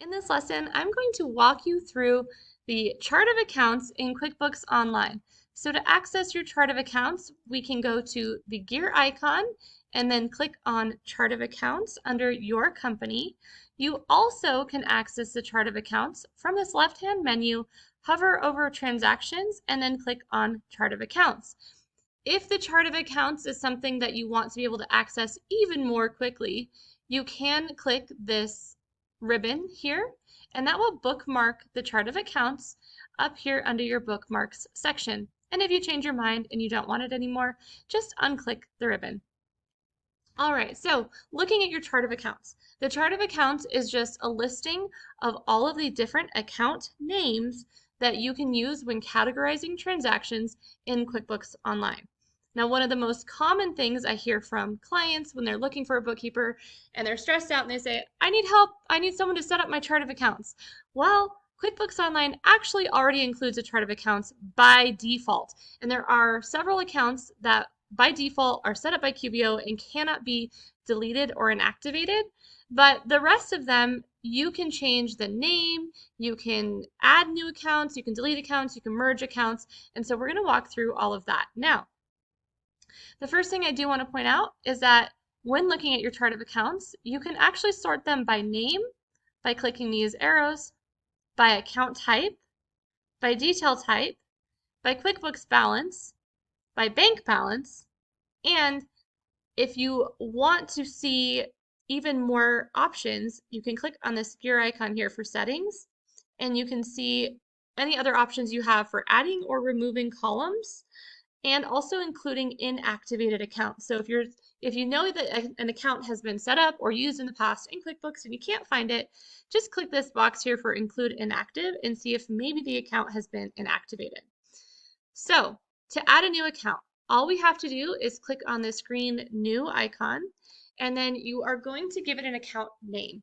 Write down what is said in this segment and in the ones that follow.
In this lesson, I'm going to walk you through the chart of accounts in QuickBooks Online. So to access your chart of accounts, we can go to the gear icon and then click on Chart of Accounts under your company. You also can access the chart of accounts from this left-hand menu, hover over Transactions, and then click on Chart of Accounts. If the chart of accounts is something that you want to be able to access even more quickly, you can click this ribbon here, and that will bookmark the chart of accounts up here under your bookmarks section. And if you change your mind and you don't want it anymore, just unclick the ribbon. All right, so looking at your chart of accounts. The chart of accounts is just a listing of all of the different account names that you can use when categorizing transactions in QuickBooks Online. Now, one of the most common things I hear from clients when they're looking for a bookkeeper and they're stressed out and they say, I need help, I need someone to set up my chart of accounts. Well, QuickBooks Online actually already includes a chart of accounts by default. And there are several accounts that by default are set up by QBO and cannot be deleted or inactivated. But the rest of them, you can change the name, you can add new accounts, you can delete accounts, you can merge accounts. And so we're going to walk through all of that now. The first thing I do want to point out is that when looking at your chart of accounts, you can actually sort them by name by clicking these arrows, by account type, by detail type, by QuickBooks balance, by bank balance, and if you want to see even more options, you can click on this gear icon here for settings, and you can see any other options you have for adding or removing columns, and also including inactivated accounts. So if you know that an account has been set up or used in the past in QuickBooks and you can't find it, just click this box here for include inactive and see if maybe the account has been inactivated. So to add a new account, all we have to do is click on this green new icon, and then you are going to give it an account name.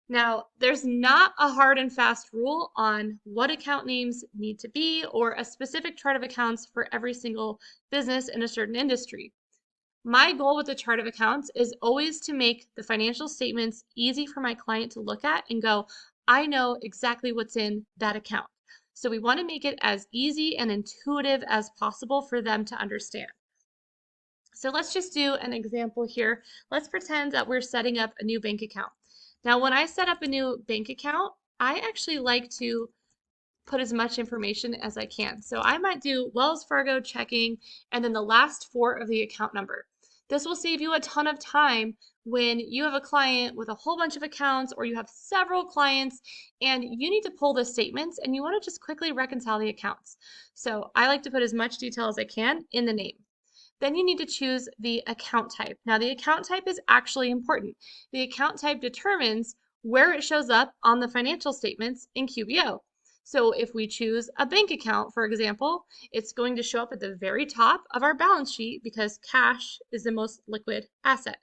Now, there's not a hard and fast rule on what account names need to be or a specific chart of accounts for every single business in a certain industry. My goal with the chart of accounts is always to make the financial statements easy for my client to look at and go, I know exactly what's in that account. So we want to make it as easy and intuitive as possible for them to understand. So let's just do an example here. Let's pretend that we're setting up a new bank account. Now, when I set up a new bank account, I actually like to put as much information as I can. So I might do Wells Fargo checking and then the last four of the account number. This will save you a ton of time when you have a client with a whole bunch of accounts or you have several clients and you need to pull the statements and you want to just quickly reconcile the accounts. So I like to put as much detail as I can in the name. Then you need to choose the account type. Now the account type is actually important. The account type determines where it shows up on the financial statements in QBO. So if we choose a bank account, for example, it's going to show up at the very top of our balance sheet because cash is the most liquid asset.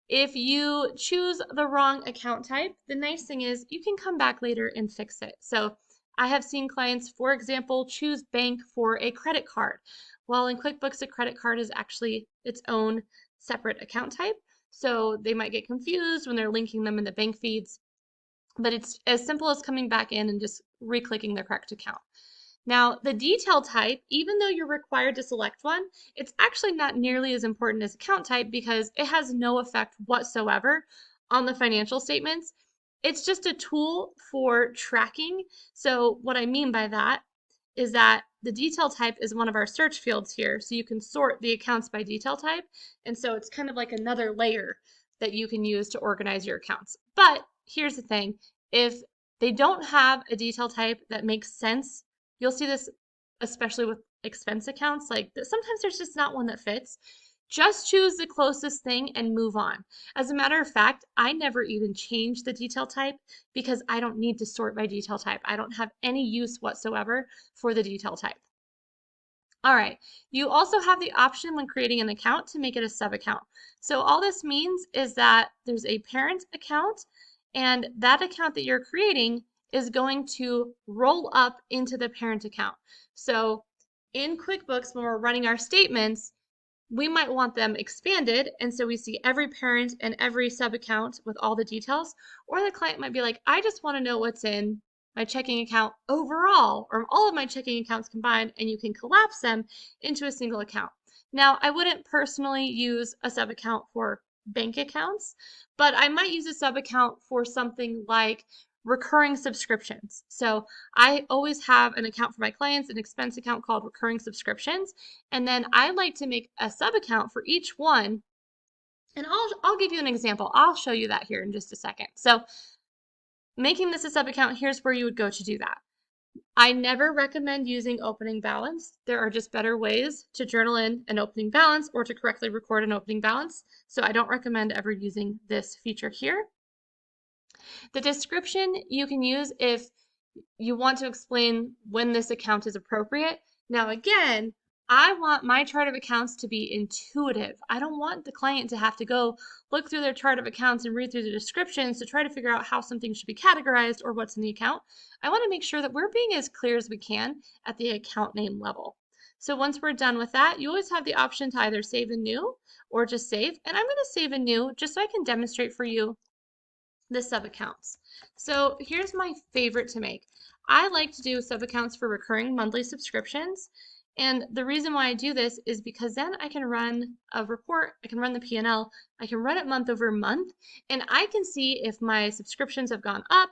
If you choose the wrong account type, the nice thing is you can come back later and fix it. So I have seen clients, for example, choose bank for a credit card. Well, in QuickBooks, a credit card is actually its own separate account type. So they might get confused when they're linking them in the bank feeds. But it's as simple as coming back in and just re-clicking the correct account. Now, the detail type, even though you're required to select one, it's actually not nearly as important as account type because it has no effect whatsoever on the financial statements. It's just a tool for tracking. So what I mean by that is that the detail type is one of our search fields here. So you can sort the accounts by detail type. And so it's kind of like another layer that you can use to organize your accounts. But here's the thing, if they don't have a detail type that makes sense, you'll see this especially with expense accounts, like sometimes there's just not one that fits. Just choose the closest thing and move on. As a matter of fact, I never even change the detail type because I don't need to sort by detail type. I don't have any use whatsoever for the detail type. All right, you also have the option when creating an account to make it a sub-account. So all this means is that there's a parent account and that account that you're creating is going to roll up into the parent account. So in QuickBooks, when we're running our statements, we might want them expanded, and so we see every parent and every sub account with all the details. Or the client might be like, I just want to know what's in my checking account overall, or all of my checking accounts combined, and you can collapse them into a single account. Now, I wouldn't personally use a sub account for bank accounts, but I might use a sub account for something like recurring subscriptions. So I always have an account for my clients, an expense account called recurring subscriptions. And then I like to make a sub account for each one. And I'll give you an example. I'll show you that here in just a second. So making this a sub account, here's where you would go to do that. I never recommend using opening balance. There are just better ways to journal in an opening balance or to correctly record an opening balance. So I don't recommend ever using this feature here. The description you can use if you want to explain when this account is appropriate. Now, again, I want my chart of accounts to be intuitive. I don't want the client to have to go look through their chart of accounts and read through the descriptions to try to figure out how something should be categorized or what's in the account. I want to make sure that we're being as clear as we can at the account name level. So once we're done with that, you always have the option to either save in new or just save. And I'm going to save in new just so I can demonstrate for you the sub accounts. So here's my favorite to make. I like to do sub accounts for recurring monthly subscriptions. And the reason why I do this is because then I can run a report, I can run the P&L, I can run it month over month, and I can see if my subscriptions have gone up,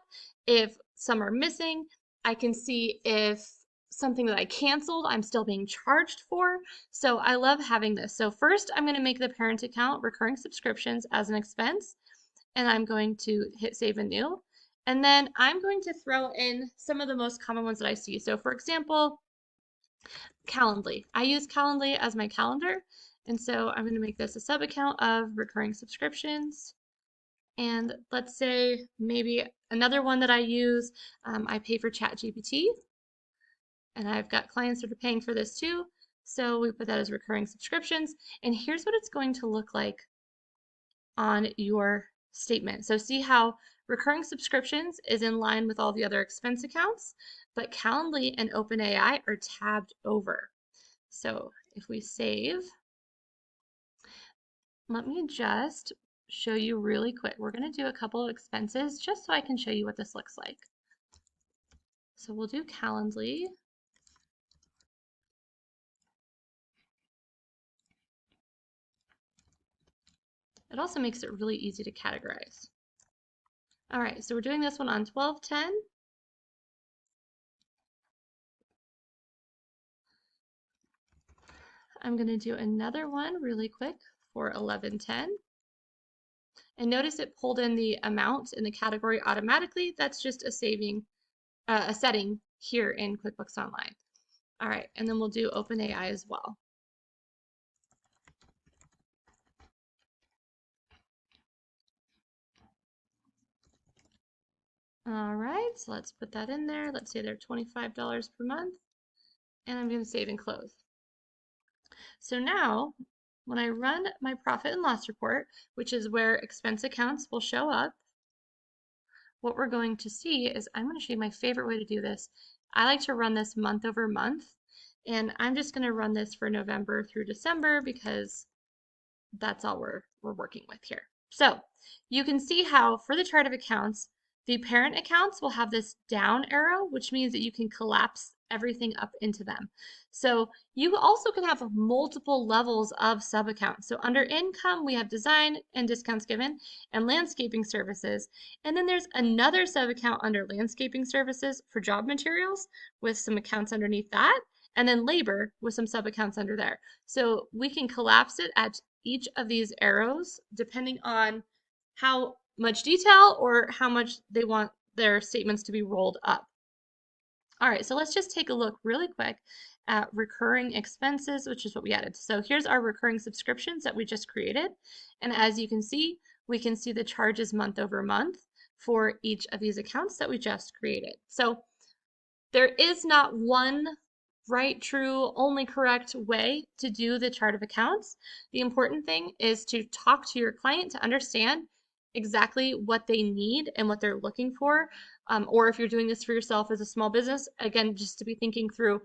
if some are missing, I can see if something that I canceled, I'm still being charged for. So I love having this. So first, I'm going to make the parent account recurring subscriptions as an expense, and I'm going to hit save and new. And then I'm going to throw in some of the most common ones that I see. So for example, Calendly. I use Calendly as my calendar. And so I'm going to make this a sub account of recurring subscriptions. And let's say maybe another one that I use, I pay for ChatGPT. And I've got clients that are paying for this too. So we put that as recurring subscriptions. And here's what it's going to look like on your statement. So see how recurring subscriptions is in line with all the other expense accounts, but Calendly and OpenAI are tabbed over. So if we save, let me just show you really quick. We're going to do a couple of expenses just so I can show you what this looks like. So we'll do Calendly. It also makes it really easy to categorize. All right, so we're doing this one on 12/10. I'm going to do another one really quick for 11/10. And notice it pulled in the amount in the category automatically. That's just a setting here in QuickBooks Online. All right, and then we'll do OpenAI as well. All right, so let's put that in there. Let's say they're $25 per month, and I'm going to save and close. So now, when I run my profit and loss report, which is where expense accounts will show up, what we're going to see is I'm going to show you my favorite way to do this. I like to run this month over month, and I'm just going to run this for November through December because that's all we're working with here. So you can see how for the chart of accounts, the parent accounts will have this down arrow, which means that you can collapse everything up into them. So you also can have multiple levels of sub accounts. So under income, we have design and discounts given and landscaping services. And then there's another sub account under landscaping services for job materials with some accounts underneath that, and then labor with some sub accounts under there. So we can collapse it at each of these arrows depending on how much detail or how much they want their statements to be rolled up. All right, so let's just take a look really quick at recurring expenses, which is what we added. So here's our recurring subscriptions that we just created. And as you can see, we can see the charges month over month for each of these accounts that we just created. So there is not one right, true, only correct way to do the chart of accounts. The important thing is to talk to your client to understand exactly what they need and what they're looking for. Or if you're doing this for yourself as a small business, again, just to be thinking through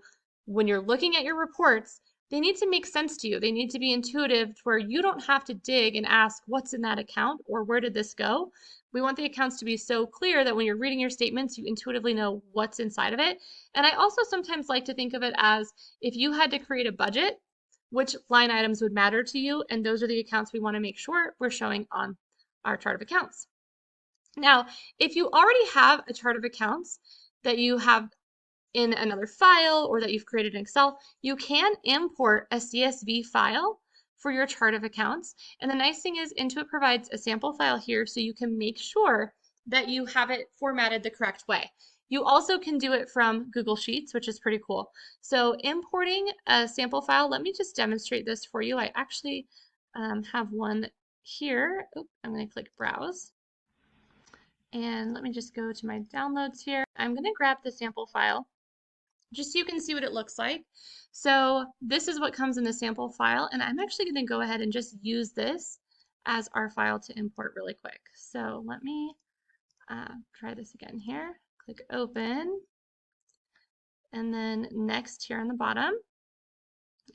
when you're looking at your reports, they need to make sense to you. They need to be intuitive where you don't have to dig and ask what's in that account or where did this go. We want the accounts to be so clear that when you're reading your statements, you intuitively know what's inside of it. And I also sometimes like to think of it as if you had to create a budget, which line items would matter to you, and those are the accounts we want to make sure we're showing on our chart of accounts. Now, if you already have a chart of accounts that you have in another file or that you've created in Excel, you can import a CSV file for your chart of accounts. And the nice thing is Intuit provides a sample file here so you can make sure that you have it formatted the correct way. You also can do it from Google Sheets, which is pretty cool. So importing a sample file, let me just demonstrate this for you. I actually have one here. Oop, I'm going to click Browse. And let me just go to my downloads here. I'm going to grab the sample file just so you can see what it looks like. So this is what comes in the sample file, and I'm actually going to go ahead and just use this as our file to import really quick. So let me try this again here. Click Open, and then Next here on the bottom.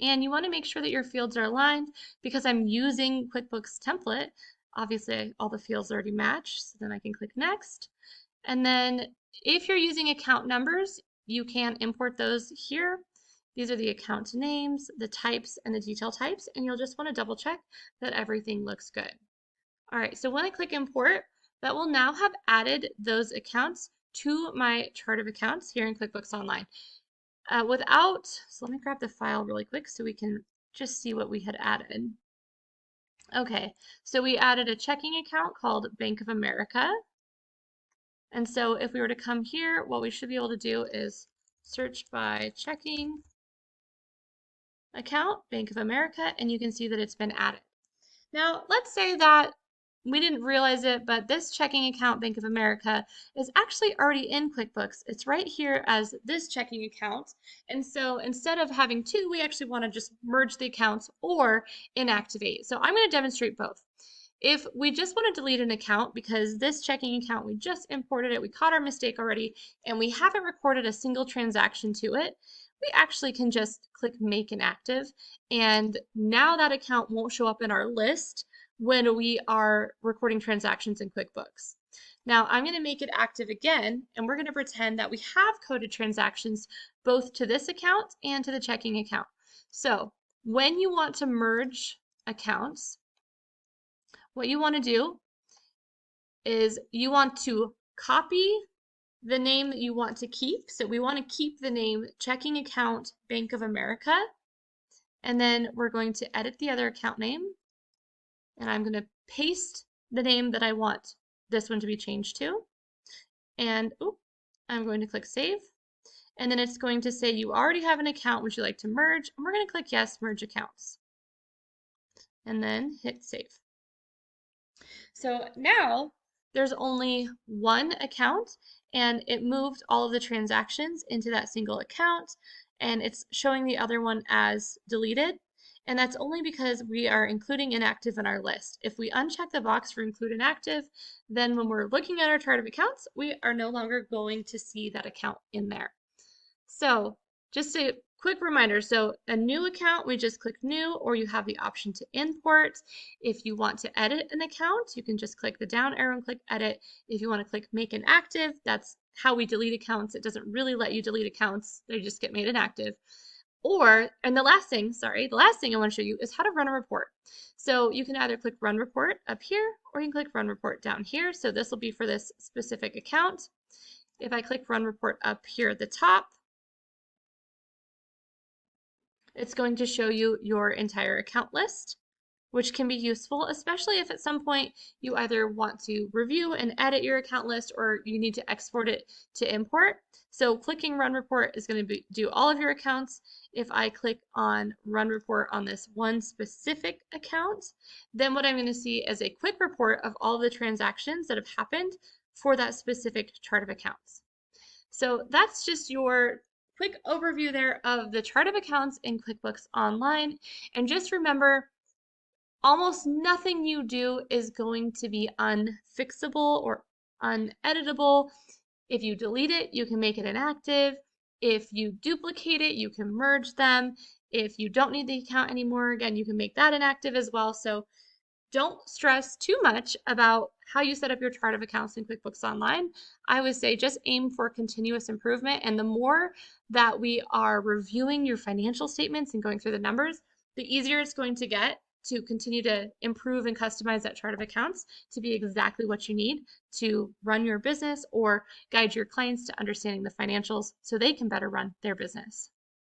And you want to make sure that your fields are aligned because I'm using QuickBooks template. Obviously, all the fields already match, so then I can click Next. And then if you're using account numbers, you can import those here. These are the account names, the types, and the detail types, and you'll just want to double check that everything looks good. All right, so when I click import, that will now have added those accounts to my chart of accounts here in QuickBooks Online. So let me grab the file really quick so we can just see what we had added. Okay, so we added a checking account called Bank of America. And so if we were to come here, what we should be able to do is search by checking account, Bank of America, and you can see that it's been added. Now, let's say that we didn't realize it, but this checking account, Bank of America, is actually already in QuickBooks. It's right here as this checking account. And so instead of having two, we actually want to just merge the accounts or inactivate. So I'm going to demonstrate both. If we just want to delete an account because this checking account, we just imported it, we caught our mistake already, and we haven't recorded a single transaction to it, we actually can just click Make Inactive, and now that account won't show up in our list when we are recording transactions in QuickBooks. Now I'm going to make it active again, and we're going to pretend that we have coded transactions both to this account and to the checking account. So when you want to merge accounts, what you want to do is you want to copy the name that you want to keep. So we want to keep the name checking account Bank of America. And then we're going to edit the other account name. And I'm going to paste the name that I want this one to be changed to. And I'm going to click Save. And then it's going to say you already have an account. Would you like to merge? And we're going to click Yes, Merge Accounts. And then hit Save. So now there's only one account and it moved all of the transactions into that single account and it's showing the other one as deleted. And that's only because we are including inactive in our list. If we uncheck the box for include inactive, then when we're looking at our chart of accounts, we are no longer going to see that account in there. So just a quick reminder, so a new account, we just click new, or you have the option to import. If you want to edit an account, you can just click the down arrow and click edit. If you want to click make inactive, that's how we delete accounts. It doesn't really let you delete accounts, they just get made inactive. And the last thing I want to show you is how to run a report. So you can either click run report up here, or you can click run report down here. So this will be for this specific account. If I click run report up here at the top, it's going to show you your entire account list, which can be useful, especially if at some point you either want to review and edit your account list or you need to export it to import. So clicking Run Report is going to do all of your accounts. If I click on Run Report on this one specific account, then what I'm going to see is a quick report of all of the transactions that have happened for that specific chart of accounts. So that's just your quick overview there of the chart of accounts in QuickBooks Online. And just remember, almost nothing you do is going to be unfixable or uneditable. If you delete it, you can make it inactive. If you duplicate it, you can merge them. If you don't need the account anymore, again, you can make that inactive as well. So don't stress too much about how you set up your chart of accounts in QuickBooks Online. I would say just aim for continuous improvement. And the more that we are reviewing your financial statements and going through the numbers, the easier it's going to get to continue to improve and customize that chart of accounts to be exactly what you need to run your business or guide your clients to understanding the financials so they can better run their business.